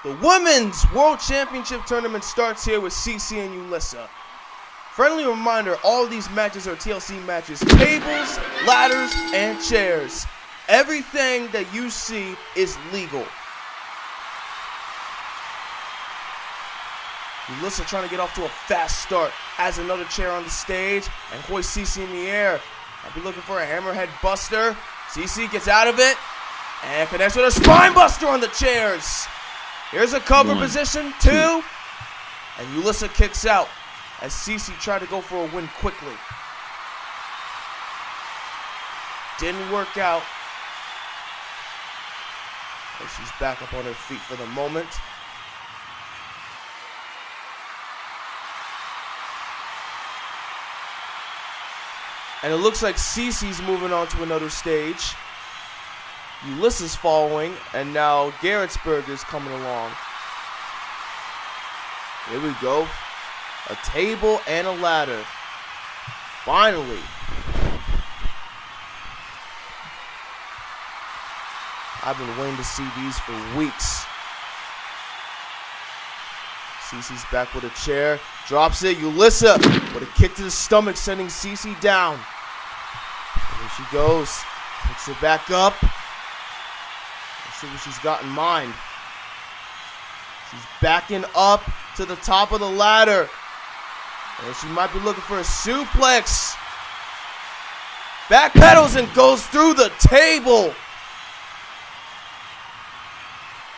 The Women's World Championship Tournament starts here with Cece and Ulysa. Friendly reminder, all of these matches are TLC matches. Tables, ladders, and chairs. Everything that you see is legal. Ulysa trying to get off to a fast start. Adds another chair on the stage and hoists Cece in the air. I'll be looking for a hammerhead buster. Cece gets out of it and connects with a spine buster on the chairs. Here's a cover position, 2. And Ulysa kicks out as Cece tried to go for a win quickly. Didn't work out. But she's back up on her feet for the moment. And it looks like Cece's moving on to another stage. Ulysa's following, and now Garrettsburg is coming along. Here we go. A table and a ladder. Finally. I've been waiting to see these for weeks. Cece's back with a chair. Drops it. Ulysa with a kick to the stomach, sending Cece down. And there she goes. Picks it back up. Let's see what she's got in mind. She's backing up to the top of the ladder. And she might be looking for a suplex. Backpedals and goes through the table.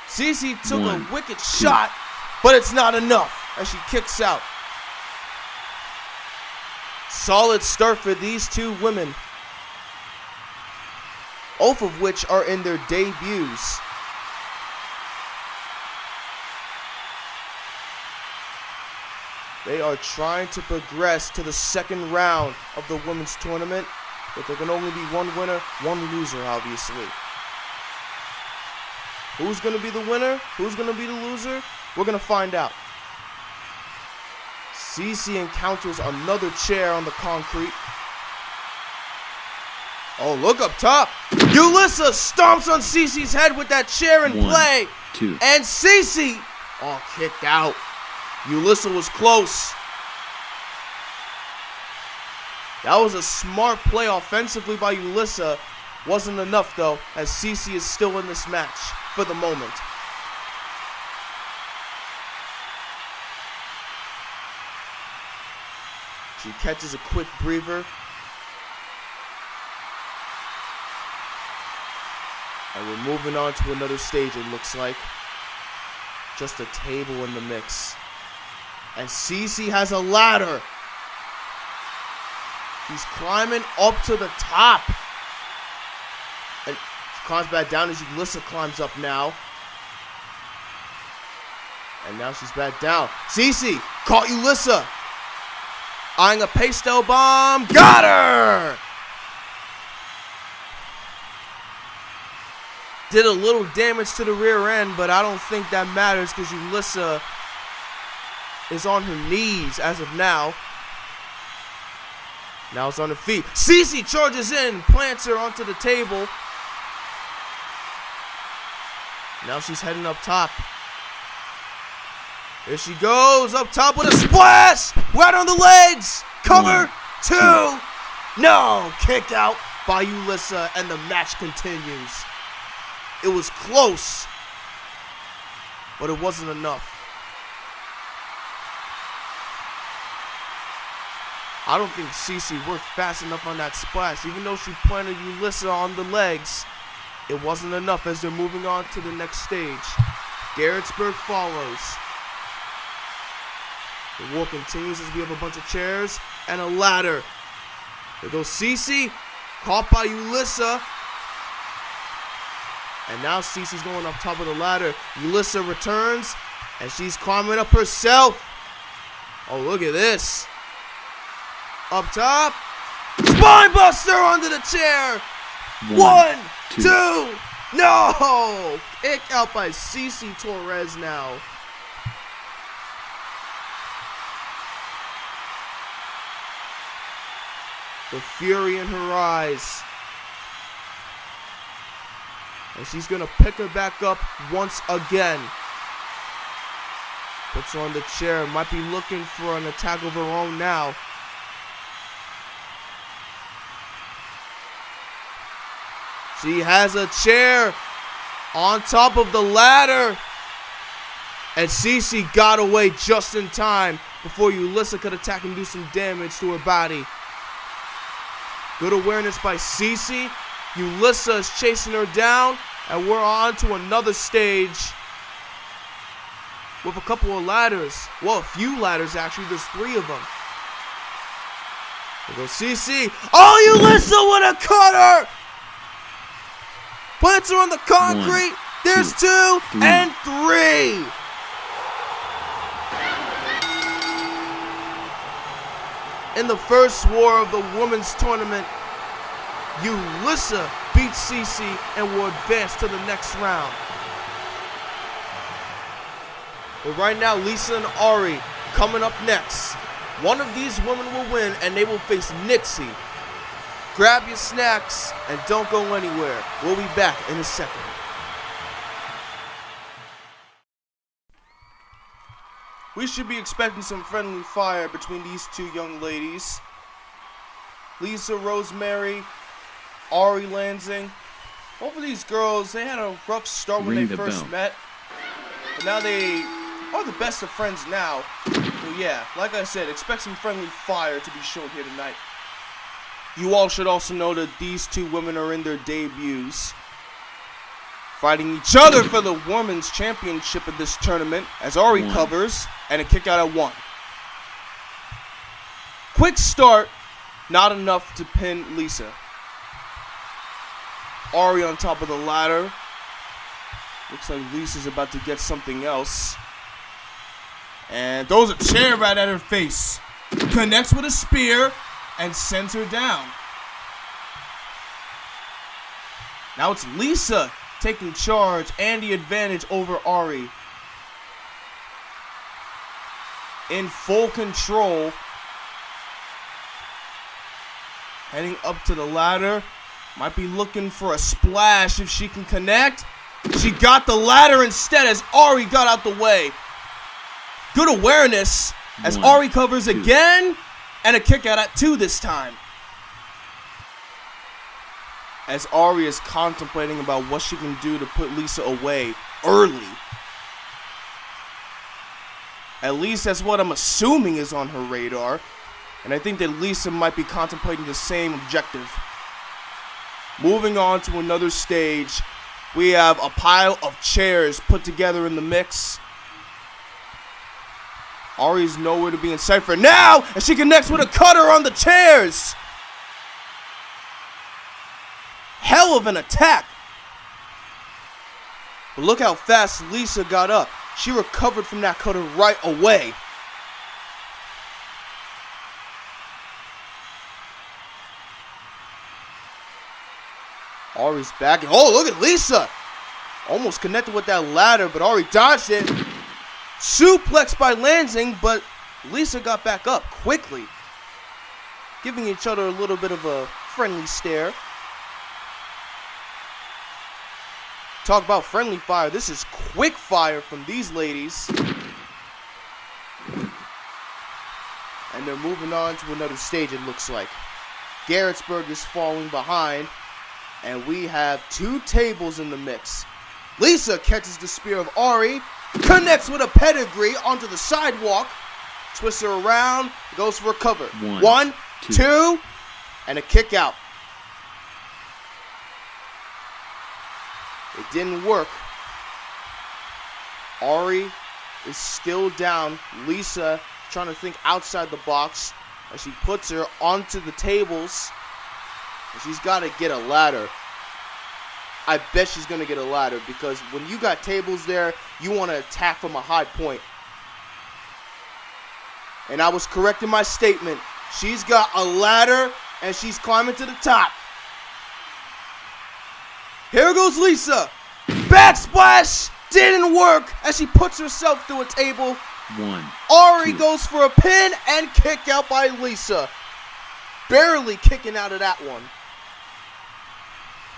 Cece took a wicked shot, but it's not enough as she kicks out. Solid start for these two women, both of which are in their debuts. They are trying to progress to the second round of the women's tournament, but there can only be one winner, one loser, obviously. Who's going to be the winner? Who's going to be the loser? We're going to find out. Cece encounters another chair on the concrete. Oh, look up top. Ulysa stomps on Cece's head with that chair in play. 2. And Cece, all kicked out. Ulysa was close. That was a smart play offensively by Ulysa. Wasn't enough though, as Cece is still in this match for the moment. She catches a quick breather. And we're moving on to another stage, it looks like. Just a table in the mix. And Cece has a ladder. She's climbing up to the top. And she climbs back down as Ulysa climbs up now. And now she's back down. Cece caught Ulysa. Eyeing a pastel bomb. Got her! Did a little damage to the rear end, but I don't think that matters because Ulysa is on her knees as of now. Now it's on her feet. Cece charges in, plants her onto the table. Now she's heading up top. Here she goes, up top with a splash! Right on the legs! Cover! 2! No! Kick out by Ulysa, and the match continues. It was close, but it wasn't enough. I don't think Cece worked fast enough on that splash. Even though she planted Ulysa on the legs, it wasn't enough as they're moving on to the next stage. Garrettsburg follows. The war continues as we have a bunch of chairs and a ladder. There goes Cece, caught by Ulysa. And now Cece's going up top of the ladder. Ulysa returns, and she's climbing up herself. Oh, look at this. Up top. Spine buster under the chair. 1, 2. No! Kick out by Cece Torres now. The fury in her eyes. And she's going to pick her back up once again. Puts her on the chair. Might be looking for an attack of her own now. She has a chair on top of the ladder. And Cece got away just in time before Ulysa could attack and do some damage to her body. Good awareness by Cece. Ulysa is chasing her down. And we're on to another stage with a couple of ladders. Well, a few ladders actually. There's 3 of them. There goes Cece. Oh, Ulysa with a cutter! Puts her on the concrete. 1, There's 2 and 3. In the first war of the women's tournament, Ulysa beats Cece and will advance to the next round. But right now, Lisa and Ari coming up next. One of these women will win and they will face Nixie. Grab your snacks and don't go anywhere. We'll be back in a second. We should be expecting some friendly fire between these 2 young ladies. Lisa Rosemary, Ari Lansing. Both of these girls, they had a rough start when they first met. But now they are the best of friends now. So yeah, like I said, expect some friendly fire to be shown here tonight. You all should also know that these 2 women are in their debuts, fighting each other for the women's championship in this tournament as Ari covers and a kick out at 1. Quick start, not enough to pin Lisa. Ari on top of the ladder. Looks like Lisa's about to get something else. And throws a chair right at her face. Connects with a spear and sends her down. Now it's Lisa taking charge and the advantage over Ari. In full control. Heading up to the ladder. Might be looking for a splash if she can connect. She got the ladder instead as Ari got out the way. Good awareness as Ari covers again. And a kick out at 2 this time. As Ari is contemplating about what she can do to put Lisa away early. At least that's what I'm assuming is on her radar. And I think that Lisa might be contemplating the same objective. Moving on to another stage. We have a pile of chairs put together in the mix. Ari's nowhere to be in sight for now, and she connects with a cutter on the chairs. Hell of an attack. But look how fast Lisa got up. She recovered from that cutter right away. Ari's back. Oh, look at Lisa. Almost connected with that ladder, but Ari dodged it. Suplex by Lansing, but Lisa got back up quickly. Giving each other a little bit of a friendly stare. Talk about friendly fire. This is quick fire from these ladies. And they're moving on to another stage, it looks like. Garrettsburg is falling behind. And we have 2 tables in the mix. Lisa catches the spear of Ari. Connects with a pedigree onto the sidewalk. Twists her around. Goes for a cover. 1, 2. And a kick out. It didn't work. Ari is still down. Lisa trying to think outside the box as she puts her onto the tables. And she's got to get a ladder. I bet she's going to get a ladder because when you got tables there, you want to attack from a high point. And I was correct in my statement. She's got a ladder and she's climbing to the top. Here goes Lisa. Backsplash didn't work as she puts herself through a table. Ari goes for a pin and kick out by Lisa. Barely kicking out of that one.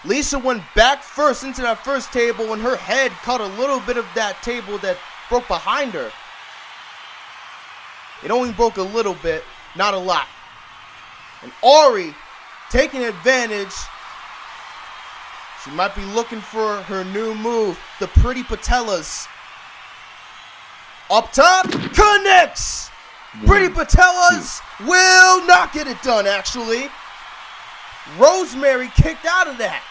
Lisa went back first into that first table and her head caught a little bit of that table that broke behind her. It only broke a little bit, not a lot. And Ari, taking advantage, she might be looking for her new move, the pretty patellas. Up top, connects! Pretty patellas will not get it done, actually. Rosemary kicked out of that.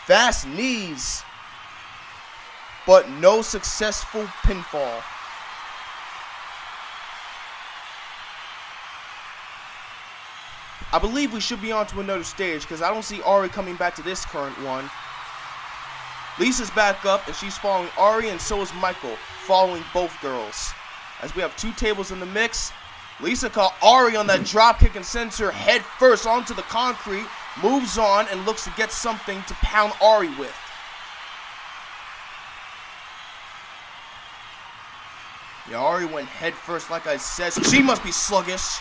Fast knees, but no successful pinfall. I believe we should be on to another stage because I don't see Ari coming back to this current one. Lisa's back up and she's following Ari, and so is Michael, following both girls. As we have two tables in the mix, Lisa caught Ari on that drop kick and sends her head first onto the concrete, moves on and looks to get something to pound Ari with. Yeah, Ari went head first like I said, so she must be sluggish.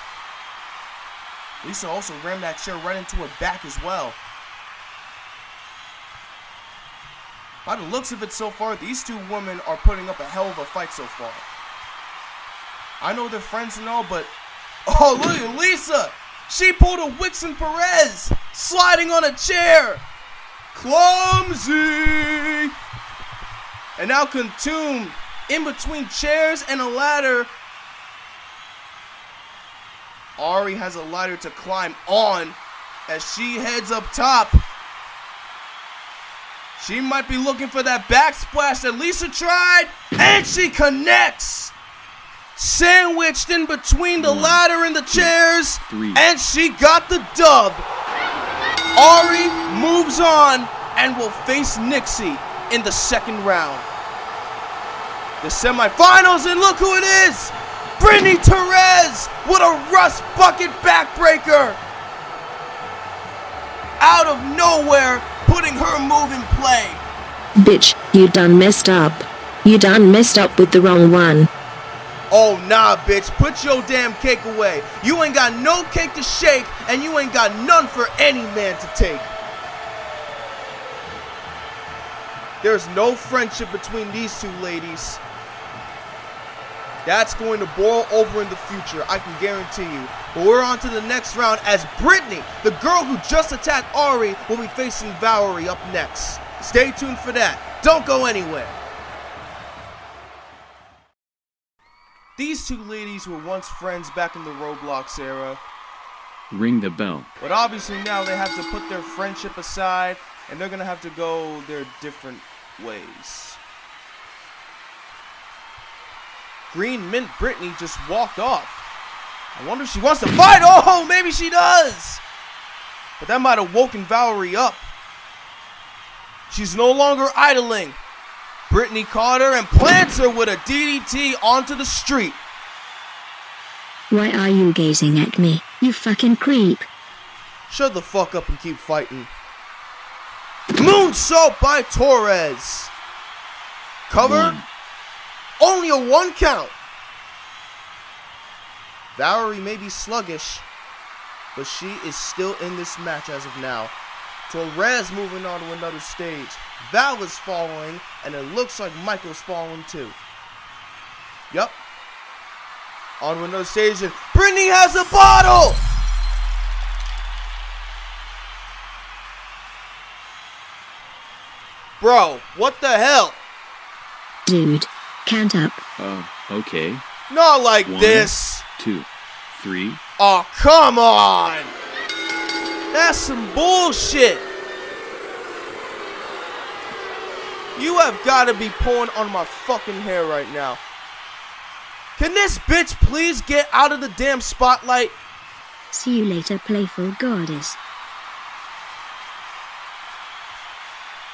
Lisa also rammed that chair right into her back as well. By the looks of it so far, these two women are putting up a hell of a fight so far. I know they're friends and all, but... Oh, look at Lisa! She pulled a Wixon Perez! Sliding on a chair! Clumsy! And now consumed in between chairs and a ladder. Ari has a ladder to climb on as she heads up top. She might be looking for that backsplash that Lisa tried, and she connects. Sandwiched in between the ladder and the chairs, and she got the dub. Ari moves on and will face Nixie in the second round. The semifinals, and look who it is! Britney Perez with a rust bucket backbreaker. Out of nowhere, putting her move in play. Bitch, you done messed up. You done messed up with the wrong one. Oh nah, bitch, put your damn cake away. You ain't got no cake to shake, and you ain't got none for any man to take. There's no friendship between these two ladies. That's going to boil over in the future, I can guarantee you. But we're on to the next round as Britney, the girl who just attacked Ari, will be facing Valerie up next. Stay tuned for that. Don't go anywhere. These two ladies were once friends back in the Roblox era. Ring the bell. But obviously now they have to put their friendship aside, and they're going to have to go their different ways. Green Mint Britney just walked off. I wonder if she wants to fight. Oh, maybe she does. But that might have woken Valerie up. She's no longer idling. Britney caught her and plants her with a DDT onto the street. Why are you gazing at me, you fucking creep? Shut the fuck up and keep fighting. Moonsault by Torres. Cover. Only a 1 count. Valerie may be sluggish, but she is still in this match as of now. Torres moving on to another stage. Val is following, and it looks like Michael's following too. Yup. On to another stage, and Britney has a bottle! Bro, what the hell? Dude, count up. Okay. Not like 1, this. 2, 3. Oh, come on! That's some bullshit! You have got to be pulling on my fucking hair right now. Can this bitch please get out of the damn spotlight? See you later, playful goddess.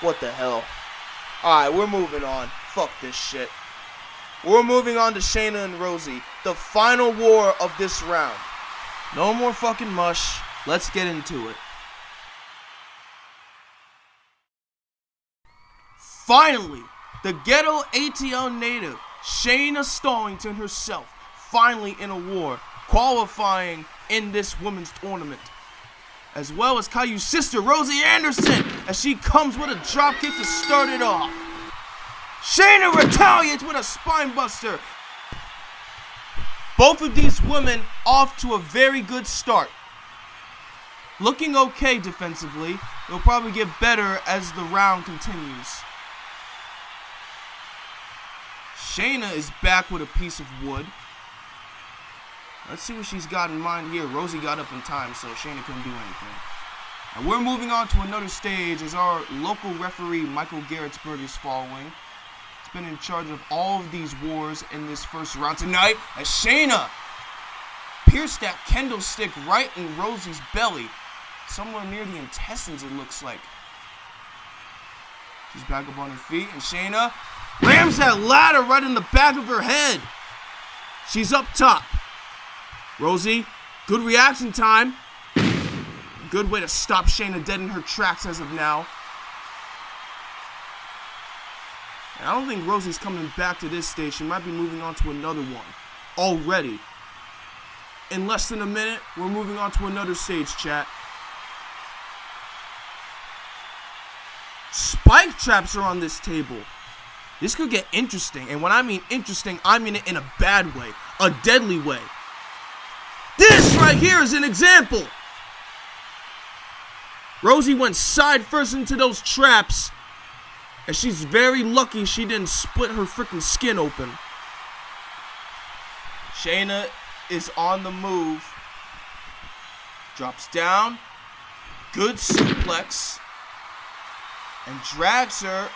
What the hell? Alright, we're moving on. Fuck this shit. We're moving on to Shaina and Rosie, the final war of this round. No more fucking mush. Let's get into it. Finally, the ghetto ATL native, Shaina Stallington herself, finally in a war, qualifying in this women's tournament. As well as Caillou's sister, Rosie Anderson, as she comes with a dropkick to start it off. Shaina retaliates with a spinebuster. Both of these women off to a very good start. Looking okay defensively. They'll probably get better as the round continues. Shaina is back with a piece of wood. Let's see what she's got in mind here. Rosie got up in time, so Shaina couldn't do anything. And we're moving on to another stage as our local referee, Michael Garrettsburg, is following. He's been in charge of all of these wars in this first round tonight. As Shaina pierced that kendo stick right in Rosie's belly. Somewhere near the intestines, it looks like. She's back up on her feet, and Shaina rams that ladder right in the back of her head. She's up top. Rosie, good reaction time. A good way to stop Shaina dead in her tracks as of now. And I don't think Rosie's coming back to this stage. She might be moving on to another one already. In less than a minute, we're moving on to another stage, chat. Spike traps are on this table. This could get interesting. And when I mean interesting, I mean it in a bad way. A deadly way. This right here is an example. Rosie went side first into those traps. And she's very lucky she didn't split her freaking skin open. Shaina is on the move. Drops down. Good suplex. And drags her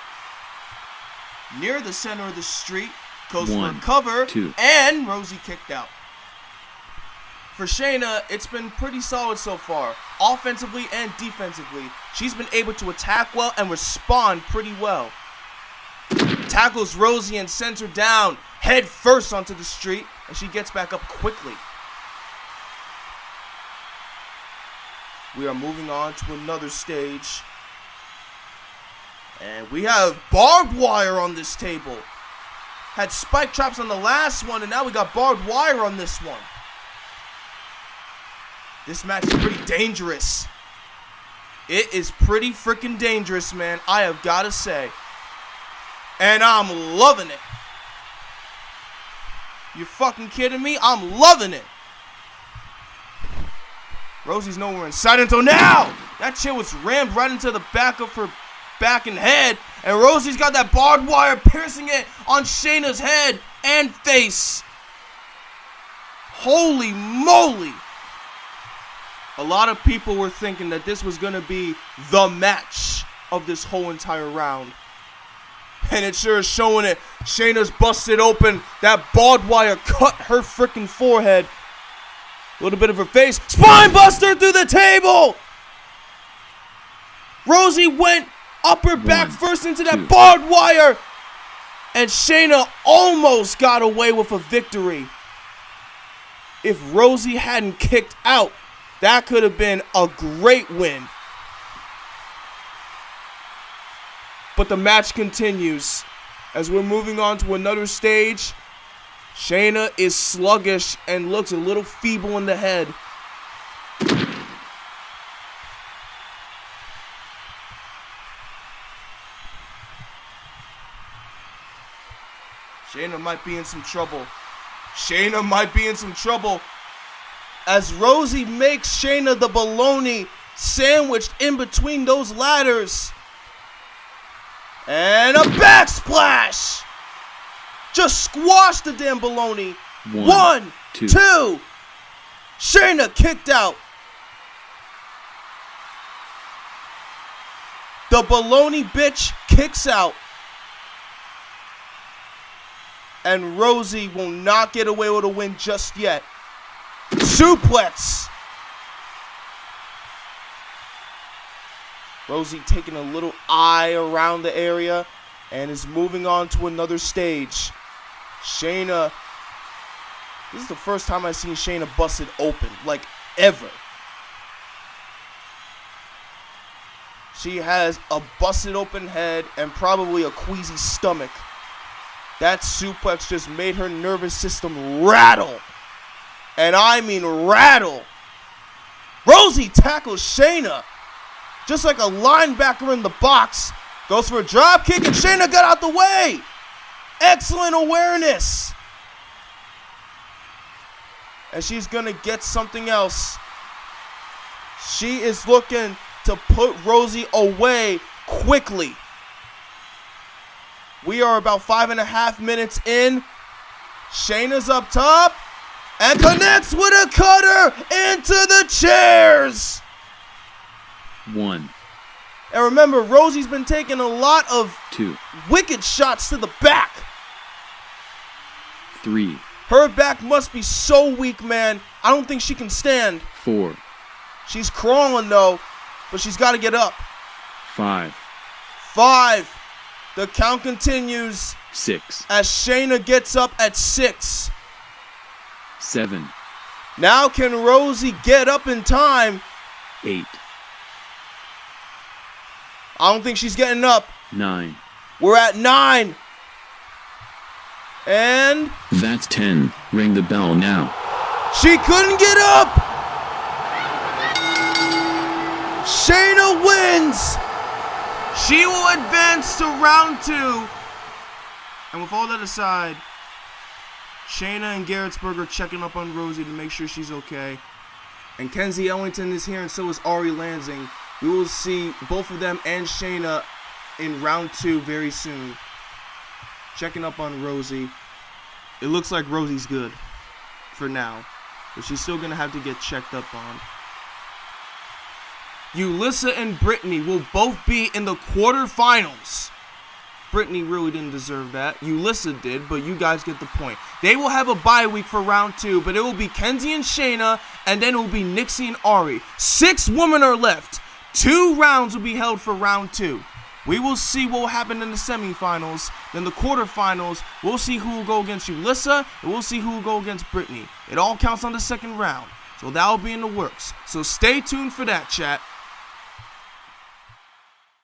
near the center of the street. Goes for a cover. And Rosie kicked out. For Shaina, it's been pretty solid so far. Offensively and defensively. She's been able to attack well and respond pretty well. Tackles Rosie and sends her down head first onto the street. And she gets back up quickly. We are moving on to another stage. And we have barbed wire on this table. Had spike traps on the last one, and now we got barbed wire on this one. This match is pretty dangerous. It is pretty freaking dangerous, man. I have got to say. And I'm loving it. You fucking kidding me? I'm loving it. Rosie's nowhere in sight until now. That chair was rammed right into the back of her back and head, and Rosie's got that barbed wire piercing it on Shaina's head and face. Holy moly. A lot of people were thinking that this was going to be the match of this whole entire round. And it sure is showing it. Shaina's busted open. That barbed wire cut her freaking forehead. A little bit of her face. Spine buster through the table. Rosie went upper back first into that barbed wire. And Shaina almost got away with a victory. If Rosie hadn't kicked out, that could have been a great win. But the match continues. As we're moving on to another stage, Shaina is sluggish and looks a little feeble in the head. Shaina might be in some trouble. Shaina might be in some trouble. As Rosie makes Shaina the bologna sandwiched in between those ladders. And a backsplash. Just squash the damn bologna. One, two. Shaina kicked out. The bologna bitch kicks out. And Rosie will not get away with a win just yet. Suplex. Rosie taking a little eye around the area and is moving on to another stage. Shaina. This is the first time I've seen Shaina busted open, like ever. She has a busted open head and probably a queasy stomach. That suplex just made her nervous system rattle. And I mean rattle. Rosie tackles Shaina. Just like a linebacker in the box. Goes for a drop kick and Shaina got out the way. Excellent awareness. and she's going to get something else. She is looking to put Rosie away quickly. We are about 5.5 minutes in. Shaina's up top and connects with a cutter into the chairs. 1, And remember, Rosie's been taking a lot of 2, wicked shots to the back. 3, Her back must be so weak, man. I don't think she can stand. 4, She's crawling, though, but she's got to get up. 5, 5. The count continues 6, as Shaina gets up at 6. 7, Now can Rosie get up in time? 8, I don't think she's getting up. 9. We're at 9. And That's 10. Ring the bell now. she couldn't get up. Shaina wins. She will advance to round 2. And with all that aside, Shaina and Garrettsburg are checking up on Rosie to make sure she's okay. And Kenzie Ellington is here, and so is Ari Lansing. We will see both of them and Shaina in round 2 very soon. Checking up on Rosie. It looks like Rosie's good for now, but she's still going to have to get checked up on. Ulysa and Britney will both be in the quarterfinals. Britney really didn't deserve that. Ulysa did, but you guys get the point. They will have a bye week for round 2, but it will be Kenzie and Shaina, and then it will be Nixie and Ari. 6 women are left. 2 rounds will be held for round 2. We will see what will happen in the semifinals. Then the quarterfinals, we'll see who will go against Ulysa, and we'll see who will go against Britney. It all counts on the second round, so that will be in the works. So stay tuned for that, chat.